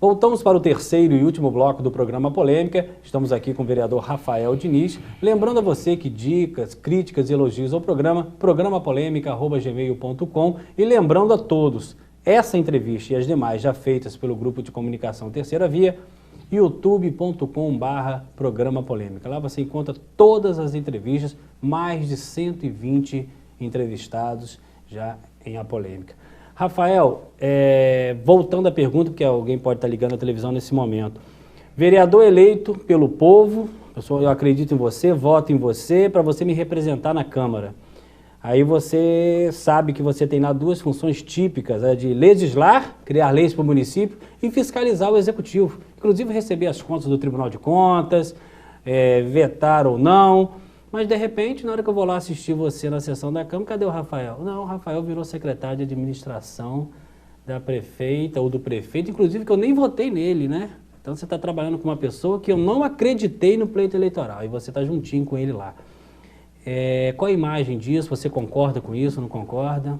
Voltamos para o terceiro e último bloco do programa Polêmica. Estamos aqui com o vereador Rafael Diniz. Lembrando a você que dicas, críticas e elogios ao programapolêmica@gmail.com. E lembrando a todos, essa entrevista e as demais já feitas pelo Grupo de Comunicação Terceira Via, youtube.com/Programa Polêmica. Lá você encontra todas as entrevistas, mais de 120 entrevistados já em A Polêmica. Rafael, voltando à pergunta, porque alguém pode estar ligando a televisão nesse momento. Vereador eleito pelo povo, eu acredito em você, voto em você, para você me representar na Câmara. Aí você sabe que você tem lá duas funções típicas, de legislar, criar leis para o município e fiscalizar o executivo. Inclusive receber as contas do Tribunal de Contas, vetar ou não. Mas, de repente, na hora que eu vou lá assistir você na sessão da Câmara, cadê o Rafael? Não, o Rafael virou secretário de administração da prefeita ou do prefeito, inclusive que eu nem votei nele, né? Então você está trabalhando com uma pessoa que eu não acreditei no pleito eleitoral e você está juntinho com ele lá. Qual a imagem disso? Você concorda com isso, não concorda?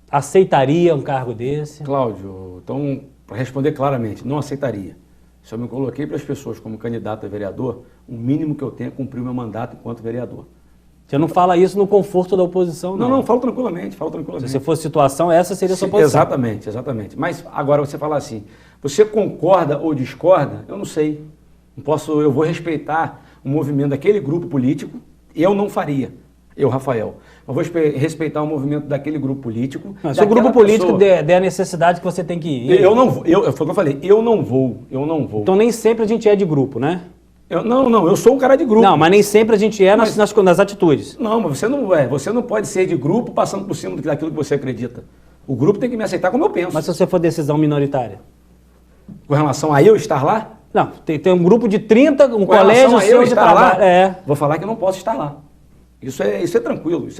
Aceitaria um cargo desse? Cláudio, então, para responder claramente, não aceitaria. Se eu me coloquei para as pessoas como candidato a vereador, o mínimo que eu tenho é cumprir o meu mandato enquanto vereador. Você não fala isso no conforto da oposição, não? Não, falo tranquilamente, Se Se fosse situação, essa seria a sua posição. Exatamente. Mas agora você fala assim, você concorda ou discorda? Eu não sei. Eu vou respeitar o movimento daquele grupo político, eu não faria, Rafael. Eu vou respeitar o movimento daquele grupo político. Se o grupo político der a necessidade que você tem que ir. Foi o que eu falei, eu não vou. Então nem sempre a gente é de grupo, né? Eu sou um cara de grupo. Não, mas nem sempre a gente é nas atitudes. Não, mas você não pode ser de grupo passando por cima daquilo que você acredita. O grupo tem que me aceitar como eu penso. Mas se você for decisão minoritária? Com relação a eu estar lá? Não, tem um grupo de 30, um com colégio seu de trabalho. Vou falar que eu não posso estar lá. Isso é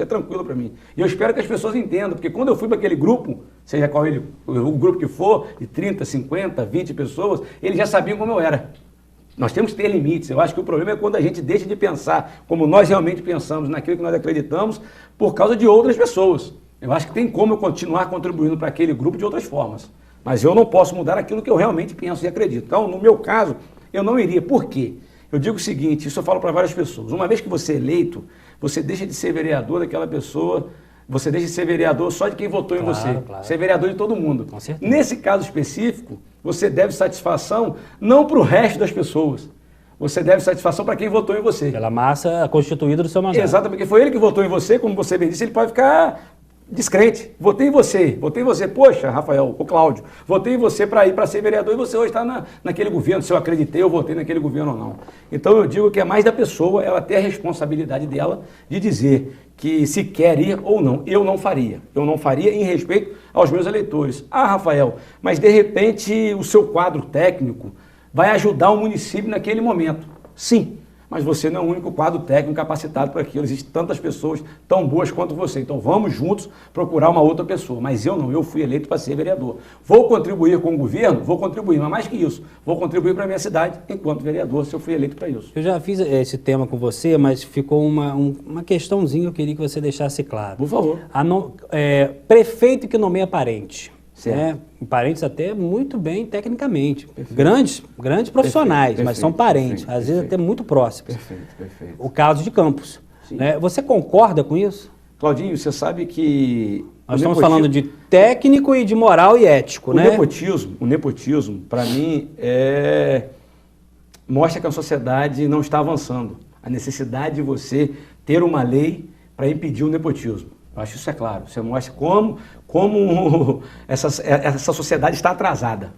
tranquilo para mim. E eu espero que as pessoas entendam, porque quando eu fui para aquele grupo, seja qual o grupo que for, de 30, 50, 20 pessoas, eles já sabiam como eu era. Nós temos que ter limites. Eu acho que o problema é quando a gente deixa de pensar como nós realmente pensamos, naquilo que nós acreditamos, por causa de outras pessoas. Eu acho que tem como eu continuar contribuindo para aquele grupo de outras formas. Mas eu não posso mudar aquilo que eu realmente penso e acredito. Então, no meu caso, eu não iria. Por quê? Eu digo o seguinte, isso eu falo para várias pessoas. Uma vez que você é eleito, você deixa de ser vereador daquela pessoa, você deixa de ser vereador só de quem votou em você. Claro. Você é vereador de todo mundo. Com certeza. Nesse caso específico, você deve satisfação não para o resto das pessoas. Você deve satisfação para quem votou em você. Pela massa constituída do seu mandato. Exatamente, porque foi ele que votou em você, como você bem disse, ele pode ficar descrente. Votei em você. Poxa, Rafael, o Cláudio, votei em você para ir para ser vereador e você hoje está naquele governo. Se eu acreditei, eu votei naquele governo ou não. Então eu digo que é mais da pessoa, ela ter a responsabilidade dela de dizer que se quer ir ou não. Eu não faria. Eu não faria em respeito aos meus eleitores. Rafael, mas de repente o seu quadro técnico vai ajudar o município naquele momento. Sim. Mas você não é o único quadro técnico capacitado para aquilo. Existem tantas pessoas tão boas quanto você. Então vamos juntos procurar uma outra pessoa. Mas eu fui eleito para ser vereador. Vou contribuir com o governo? Vou contribuir, mas mais que isso. Vou contribuir para a minha cidade enquanto vereador, se eu fui eleito para isso. Eu já fiz esse tema com você, mas ficou uma questãozinha que eu queria que você deixasse claro. Por favor. Prefeito que nomeia parente. Certo. Parentes até muito bem tecnicamente. Grandes profissionais, mas são parentes, às vezes até muito próximos. Perfeito. O caso de Campos. Você concorda com isso? Claudinho, você sabe que... Nós estamos falando de técnico e de moral e ético, né? O nepotismo, para mim, mostra que a sociedade não está avançando. A necessidade de você ter uma lei para impedir o nepotismo. Eu acho que isso é claro. Você mostra como essa sociedade está atrasada.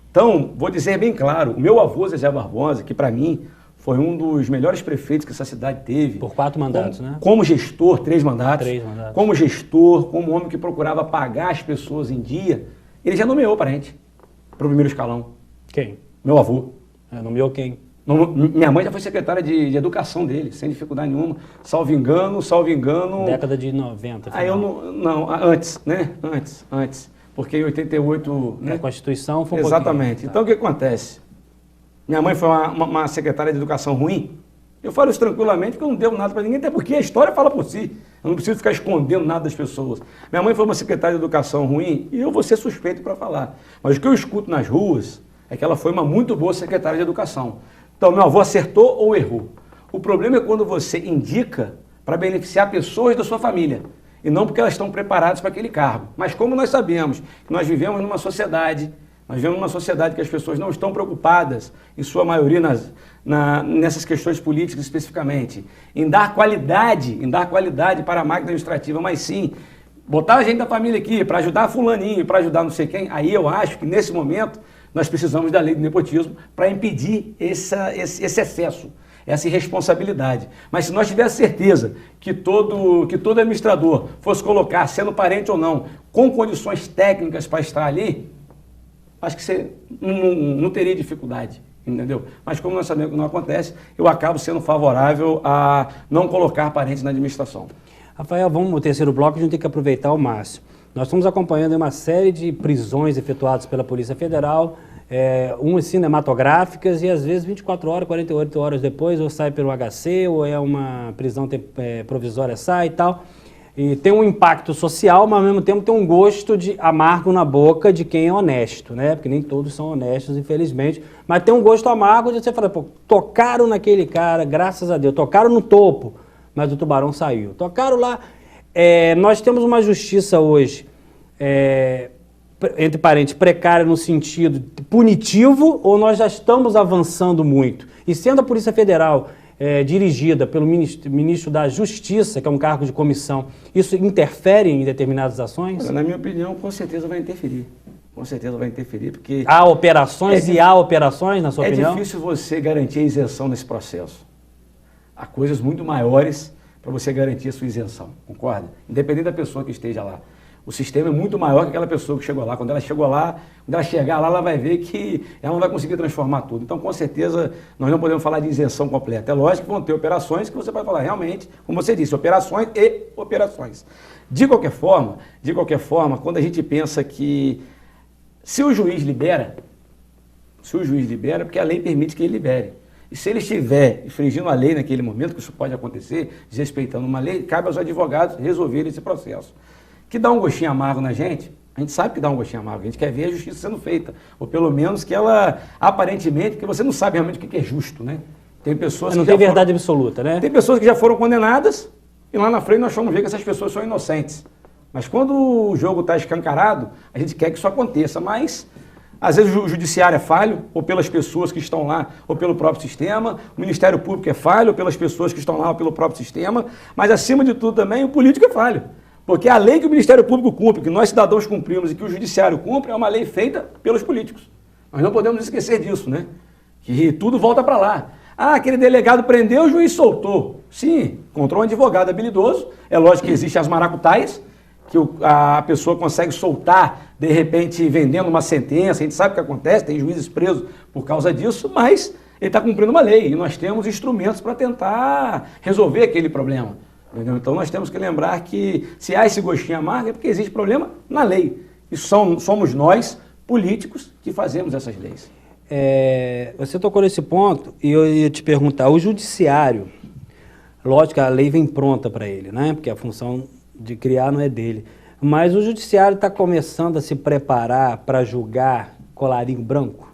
Então, vou dizer bem claro, o meu avô, Zezé Barbosa, que para mim foi um dos melhores prefeitos que essa cidade teve. Por 4 mandatos, né? Como gestor, 3 mandatos. 3 mandatos. Como gestor, como homem que procurava pagar as pessoas em dia, ele já nomeou parente para o primeiro escalão. Quem? Meu avô. Nomeou quem? Minha mãe já foi secretária de educação dele, sem dificuldade nenhuma. Salvo engano. Década de 90. Aí antes, né? Antes. Porque em 88... A Constituição foi Exatamente. Então o que acontece? Minha mãe foi uma secretária de educação ruim. Eu falo isso tranquilamente porque eu não devo nada para ninguém, até porque a história fala por si. Eu não preciso ficar escondendo nada das pessoas. Minha mãe foi uma secretária de educação ruim e eu vou ser suspeito para falar. Mas o que eu escuto nas ruas, é que ela foi uma muito boa secretária de educação. Então, meu avô acertou ou errou? O problema é quando você indica para beneficiar pessoas da sua família, e não porque elas estão preparadas para aquele cargo. Mas como nós sabemos que nós vivemos numa sociedade, que as pessoas não estão preocupadas, em sua maioria, nessas questões políticas especificamente, em dar qualidade para a máquina administrativa, mas sim botar a gente da família aqui para ajudar fulaninho, para ajudar não sei quem, aí eu acho que nesse momento nós precisamos da lei do nepotismo para impedir esse excesso, essa irresponsabilidade. Mas se nós tivéssemos certeza que todo administrador fosse colocar, sendo parente ou não, com condições técnicas para estar ali, acho que você não teria dificuldade, entendeu? Mas como nós sabemos que não acontece, eu acabo sendo favorável a não colocar parentes na administração. Rafael, vamos no terceiro bloco, a gente tem que aproveitar ao máximo. Nós estamos acompanhando uma série de prisões efetuadas pela Polícia Federal, umas cinematográficas e às vezes 24 horas, 48 horas depois, ou sai pelo HC, ou é uma prisão provisória, sai e tal. E tem um impacto social, mas ao mesmo tempo tem um gosto de amargo na boca de quem é honesto, né? Porque nem todos são honestos, infelizmente. Mas tem um gosto amargo de você falar, pô, tocaram naquele cara, graças a Deus, tocaram no topo, mas o tubarão saiu. Tocaram lá. Nós temos uma justiça hoje, entre parênteses, precária no sentido punitivo, ou nós já estamos avançando muito? E sendo a Polícia Federal dirigida pelo ministro da Justiça, que é um cargo de comissão, isso interfere em determinadas ações? Na minha opinião, com certeza vai interferir. Com certeza vai interferir, porque... Há operações há operações, na sua opinião? É difícil você garantir a isenção nesse processo. Há coisas muito maiores para você garantir a sua isenção, concorda? Independente da pessoa que esteja lá. O sistema é muito maior que aquela pessoa que chegou lá. Quando ela chegar lá, ela vai ver que ela não vai conseguir transformar tudo. Então, com certeza, nós não podemos falar de isenção completa. É lógico que vão ter operações que você vai falar realmente, como você disse, operações e operações. De qualquer forma, quando a gente pensa que se o juiz libera, porque a lei permite que ele libere. E se ele estiver infringindo a lei naquele momento, que isso pode acontecer, desrespeitando uma lei, cabe aos advogados resolverem esse processo. Que dá um gostinho amargo na gente, a gente sabe que dá um gostinho amargo, a gente quer ver a justiça sendo feita, ou pelo menos que ela, aparentemente, porque você não sabe realmente o que é justo, né? Tem pessoas que não tem verdade absoluta, né? Tem pessoas que já foram condenadas e lá na frente nós vamos ver que essas pessoas são inocentes. Mas quando o jogo está escancarado, a gente quer que isso aconteça, mas às vezes o judiciário é falho, ou pelas pessoas que estão lá, ou pelo próprio sistema, o Ministério Público é falho, ou pelas pessoas que estão lá, ou pelo próprio sistema, mas acima de tudo também o político é falho. Porque a lei que o Ministério Público cumpre, que nós cidadãos cumprimos e que o Judiciário cumpre, é uma lei feita pelos políticos. Nós não podemos esquecer disso, né? Que tudo volta para lá. Ah, aquele delegado prendeu, o juiz soltou. Sim, encontrou um advogado habilidoso. É lógico que existem as maracutaias, que a pessoa consegue soltar, de repente, vendendo uma sentença. A gente sabe o que acontece, tem juízes presos por causa disso, mas ele está cumprindo uma lei. E nós temos instrumentos para tentar resolver aquele problema. Entendeu? Então nós temos que lembrar que se há esse gostinho amargo é porque existe problema na lei. E somos nós, políticos, que fazemos essas leis. Você tocou nesse ponto e eu ia te perguntar, o judiciário, lógico que a lei vem pronta para ele, né? Porque a função de criar não é dele. Mas o judiciário está começando a se preparar para julgar colarinho branco?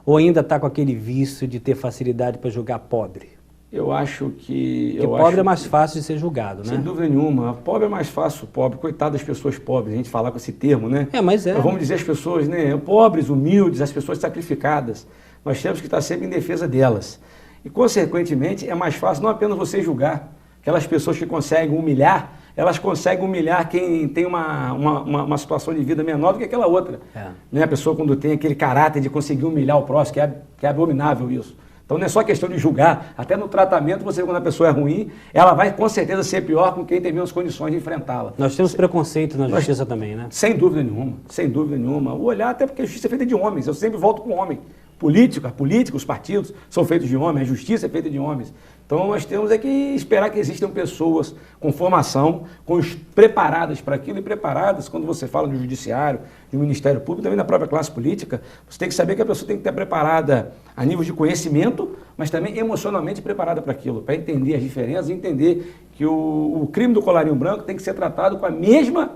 Ou ainda está com aquele vício de ter facilidade para julgar pobre? Eu acho que... Porque pobre é mais fácil de ser julgado, né? Sem dúvida nenhuma. Pobre é mais fácil, pobre. Coitado das pessoas pobres, a gente falar com esse termo, né? Mas vamos dizer as pessoas, né? Pobres, humildes, as pessoas sacrificadas. Nós temos que estar sempre em defesa delas. E, consequentemente, é mais fácil não apenas você julgar. Aquelas pessoas que conseguem humilhar, elas conseguem humilhar quem tem uma situação de vida menor do que aquela outra. Né? A pessoa, quando tem aquele caráter de conseguir humilhar o próximo, que é abominável isso. Então não é só questão de julgar, até no tratamento, você quando a pessoa é ruim, ela vai com certeza ser pior com quem tem menos condições de enfrentá-la. Nós temos preconceito na justiça também, né? Sem dúvida nenhuma. O olhar, até porque a justiça é feita de homens, eu sempre volto com o homem. Política, os partidos são feitos de homens, a justiça é feita de homens. Então nós temos que esperar que existam pessoas com formação, preparadas para aquilo e preparadas, quando você fala do judiciário, do Ministério Público, também da própria classe política, você tem que saber que a pessoa tem que estar preparada a nível de conhecimento, mas também emocionalmente preparada para aquilo, para entender as diferenças e entender que o crime do colarinho branco tem que ser tratado com a mesma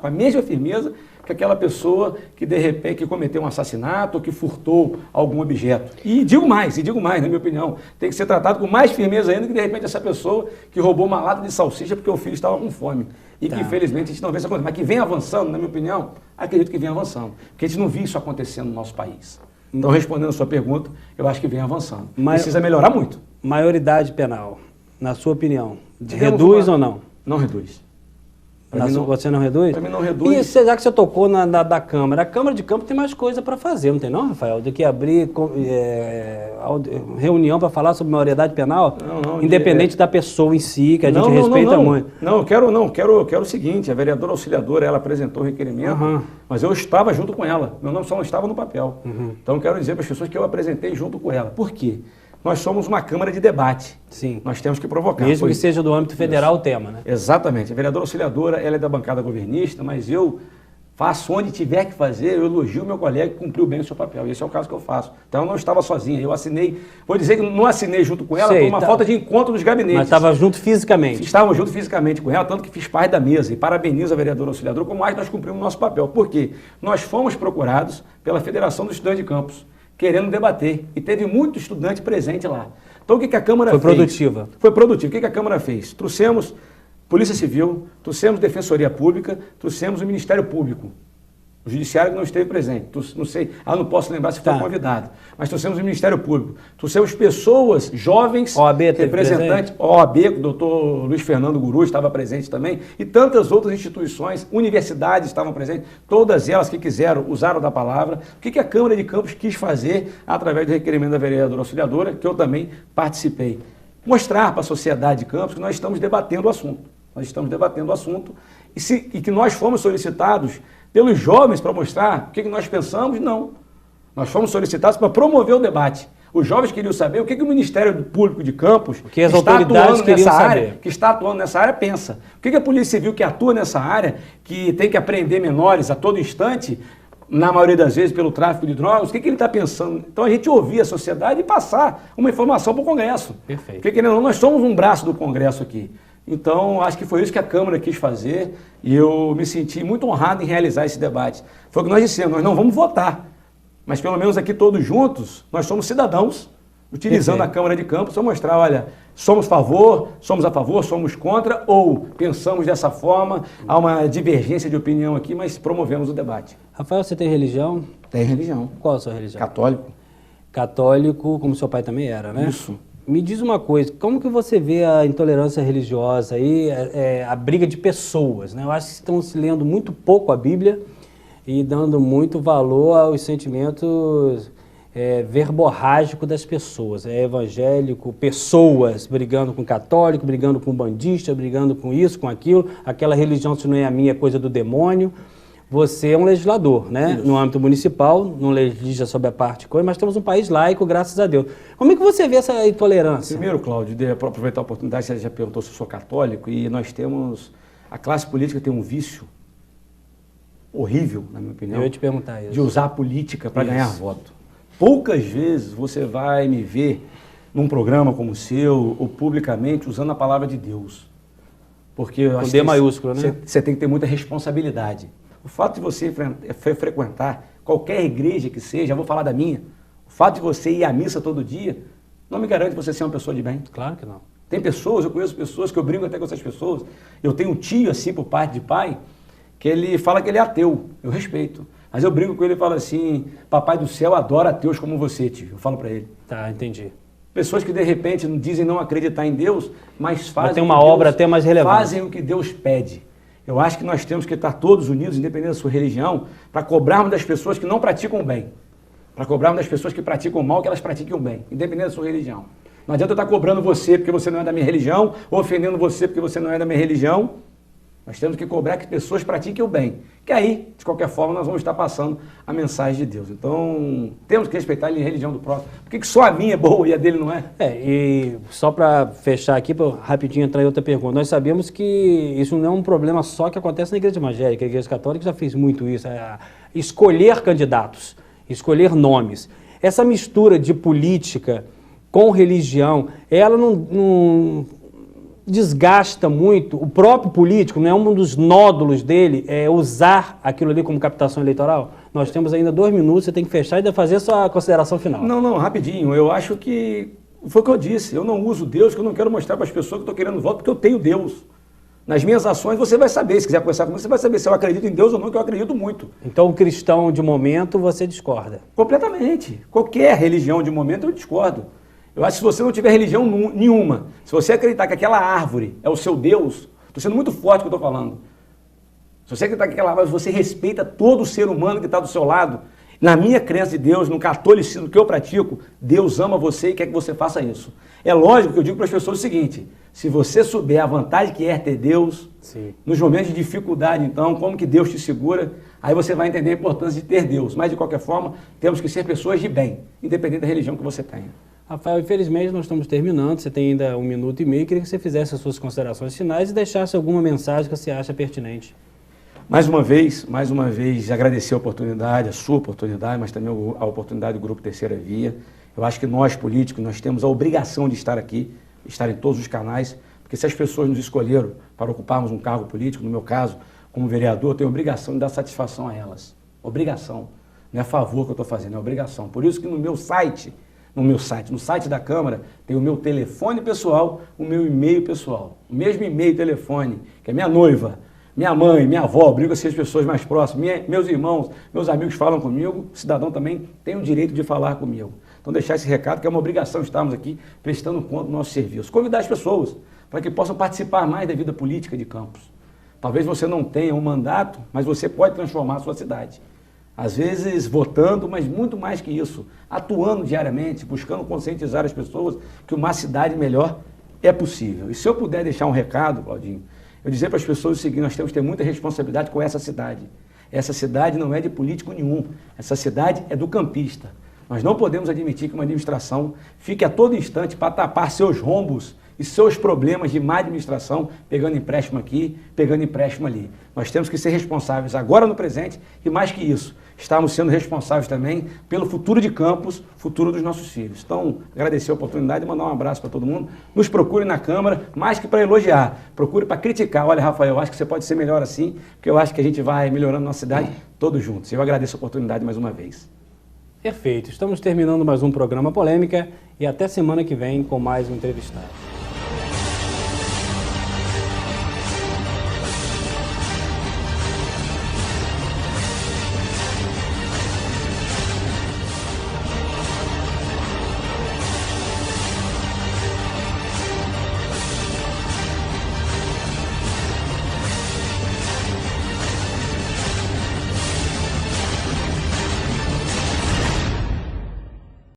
firmeza que aquela pessoa que de repente cometeu um assassinato ou que furtou algum objeto. E digo mais, na minha opinião, tem que ser tratado com mais firmeza ainda que de repente essa pessoa que roubou uma lata de salsicha porque o filho estava com fome. E que infelizmente a gente não vê isso acontecer. Mas que vem avançando, na minha opinião, acredito que vem avançando. Porque a gente não viu isso acontecendo no nosso país. Então, respondendo a sua pergunta, eu acho que vem avançando. Precisa melhorar muito. Maioridade penal, na sua opinião, reduz ou não? Não reduz. Você não reduz? Para mim não reduz. E já que você tocou da Câmara, a Câmara de Campos tem mais coisa para fazer, não tem não, Rafael? Do que abrir reunião para falar sobre maioridade penal, independente da pessoa em si, que a gente respeita muito. Não, quero o seguinte, a vereadora auxiliadora, ela apresentou o requerimento, mas eu estava junto com ela, meu nome só não estava no papel. Então eu quero dizer para as pessoas que eu apresentei junto com ela. Por quê? Nós somos uma Câmara de debate. Sim. Nós temos que provocar. Mesmo que seja do âmbito federal o tema, né? Exatamente. A vereadora auxiliadora, ela é da bancada governista, mas eu faço onde tiver que fazer, eu elogio o meu colega que cumpriu bem o seu papel. E esse é o caso que eu faço. Então eu não estava sozinha, eu assinei, vou dizer que não assinei junto com ela por uma falta de encontro dos gabinetes. Mas estava junto fisicamente. Estávamos junto fisicamente com ela, tanto que fiz parte da mesa. E parabenizo a vereadora auxiliadora, como mais nós cumprimos o nosso papel. Por quê? Nós fomos procurados pela Federação dos Estudantes de Campos, querendo debater. E teve muito estudante presente lá. Então o que a Câmara fez? Foi produtiva. Foi produtivo. O que a Câmara fez? Trouxemos Polícia Civil, trouxemos Defensoria Pública, trouxemos o Ministério Público. O Judiciário que não esteve presente. Não sei, não posso lembrar se foi convidado. Mas trouxemos o Ministério Público. Trouxemos pessoas jovens, OAB representantes, OAB, o doutor Luiz Fernando Guru estava presente também, e tantas outras instituições, universidades estavam presentes, todas elas que quiseram, usaram da palavra. O que a Câmara de Campos quis fazer através do requerimento da vereadora auxiliadora, que eu também participei? Mostrar para a sociedade de Campos que nós estamos debatendo o assunto. Nós estamos debatendo o assunto e que nós fomos solicitados pelos jovens para mostrar o que nós pensamos, não. Nós fomos solicitados para promover o debate. Os jovens queriam saber o que o Ministério Público de Campos, que as autoridades queriam saber, que está atuando nessa área, pensa. O que a Polícia Civil que atua nessa área, que tem que apreender menores a todo instante, na maioria das vezes pelo tráfico de drogas, o que ele está pensando? Então a gente ouvir a sociedade e passar uma informação para o Congresso. Perfeito. Porque nós somos um braço do Congresso aqui. Então, acho que foi isso que a Câmara quis fazer e eu me senti muito honrado em realizar esse debate. Foi o que nós dissemos, nós não vamos votar, mas pelo menos aqui todos juntos, nós somos cidadãos, utilizando a Câmara de Campos para mostrar, olha, somos a favor, somos contra, ou pensamos dessa forma, há uma divergência de opinião aqui, mas promovemos o debate. Rafael, você tem religião? Tem religião. Qual a sua religião? Católico. Católico, como seu pai também era, né? Isso. Me diz uma coisa, como que você vê a intolerância religiosa aí, a briga de pessoas, né? Eu acho que estão se lendo muito pouco a Bíblia e dando muito valor aos sentimentos verborrágicos das pessoas. É evangélico, pessoas brigando com católico, brigando com bandista, brigando com isso, com aquilo. Aquela religião, se não é a minha, é coisa do demônio. Você é um legislador, né? Isso. No âmbito municipal, não legisla sobre a parte de coisa, mas temos um país laico, graças a Deus. Como é que você vê essa intolerância? Primeiro, Cláudio, para aproveitar a oportunidade, você já perguntou se eu sou católico, e nós temos, a classe política tem um vício horrível, na minha opinião, eu ia te perguntar isso, de usar a política para ganhar voto. Poucas vezes você vai me ver num programa como o seu, ou publicamente, usando a palavra de Deus. Porque eu acho D maiúsculo, né? Você tem que ter muita responsabilidade. O fato de você frequentar qualquer igreja que seja, eu vou falar da minha, o fato de você ir à missa todo dia, não me garante você ser uma pessoa de bem. Claro que não. Tem pessoas, eu conheço pessoas que eu brinco até com essas pessoas. Eu tenho um tio, assim, por parte de pai, que ele fala que ele é ateu. Eu respeito. Mas eu brinco com ele e falo assim, papai do céu adora ateus como você, tio. Eu falo para ele. Tá, entendi. Pessoas que de repente dizem não acreditar em Deus, mas fazem, tem uma obra até mais relevante. Fazem o que Deus pede. Eu acho que nós temos que estar todos unidos, independente da sua religião, para cobrarmos das pessoas que não praticam bem. Para cobrarmos das pessoas que praticam mal, que elas pratiquem o bem, independente da sua religião. Não adianta eu estar cobrando você porque você não é da minha religião, ou ofendendo você porque você não é da minha religião. Nós temos que cobrar que pessoas pratiquem o bem. Que aí, de qualquer forma, nós vamos estar passando a mensagem de Deus. Então, temos que respeitar a religião do próximo. Por que só a minha é boa e a dele não é? E só para fechar aqui, para rapidinho entrar em outra pergunta. Nós sabemos que isso não é um problema só que acontece na igreja evangélica. A igreja católica já fez muito isso. Escolher candidatos, escolher nomes. Essa mistura de política com religião, ela não desgasta muito, o próprio político, não é um dos nódulos dele, é usar aquilo ali como captação eleitoral? Nós temos ainda 2 minutos, você tem que fechar e ainda fazer a sua consideração final. Não, rapidinho. Eu acho que foi o que eu disse. Eu não uso Deus, que eu não quero mostrar para as pessoas que eu estou querendo voto, porque eu tenho Deus. Nas minhas ações você vai saber, se quiser conversar comigo, você vai saber se eu acredito em Deus ou não, que eu acredito muito. Então o cristão de momento você discorda? Completamente. Qualquer religião de momento eu discordo. Eu acho que se você não tiver religião nenhuma, se você acreditar que aquela árvore é o seu Deus, estou sendo muito forte o que eu estou falando. Se você acreditar que aquela árvore, você respeita todo o ser humano que está do seu lado. Na minha crença de Deus, no catolicismo que eu pratico, Deus ama você e quer que você faça isso. É lógico que eu digo para as pessoas o seguinte: se você souber a vantagem que é ter Deus, sim, nos momentos de dificuldade, então, como que Deus te segura, aí você vai entender a importância de ter Deus. Mas, de qualquer forma, temos que ser pessoas de bem, independente da religião que você tenha. Rafael, infelizmente nós estamos terminando, você tem ainda 1 minuto e meio, queria que você fizesse as suas considerações finais e deixasse alguma mensagem que você acha pertinente. Mais uma vez, agradecer a oportunidade, a sua oportunidade, mas também a oportunidade do Grupo Terceira Via. Eu acho que nós, políticos, nós temos a obrigação de estar aqui, estar em todos os canais, porque se as pessoas nos escolheram para ocuparmos um cargo político, no meu caso, como vereador, eu tenho a obrigação de dar satisfação a elas. Obrigação. Não é favor que eu estou fazendo, é obrigação. Por isso que no site da Câmara, tem o meu telefone pessoal, o meu e-mail pessoal. O mesmo e-mail e telefone, que é minha noiva, minha mãe, minha avó, brigo com as pessoas mais próximas, meus irmãos, meus amigos falam comigo, o cidadão também tem o direito de falar comigo. Então deixar esse recado, que é uma obrigação estarmos aqui prestando conta do nosso serviço. Convidar as pessoas para que possam participar mais da vida política de Campos. Talvez você não tenha um mandato, mas você pode transformar a sua cidade. Às vezes votando, mas muito mais que isso, atuando diariamente, buscando conscientizar as pessoas que uma cidade melhor é possível. E se eu puder deixar um recado, Claudinho, eu dizer para as pessoas o seguinte: nós temos que ter muita responsabilidade com essa cidade. Essa cidade não é de político nenhum, essa cidade é do campista. Nós não podemos admitir que uma administração fique a todo instante para tapar seus rombos e seus problemas de má administração, pegando empréstimo aqui, pegando empréstimo ali. Nós temos que ser responsáveis agora no presente e, mais que isso, estamos sendo responsáveis também pelo futuro de Campos, futuro dos nossos filhos. Então, agradecer a oportunidade e mandar um abraço para todo mundo. Nos procure na Câmara, mais que para elogiar, procure para criticar. Olha, Rafael, eu acho que você pode ser melhor assim, porque eu acho que a gente vai melhorando nossa cidade todos juntos. Eu agradeço a oportunidade mais uma vez. Perfeito. Estamos terminando mais um programa Polêmica e até semana que vem com mais um entrevistado.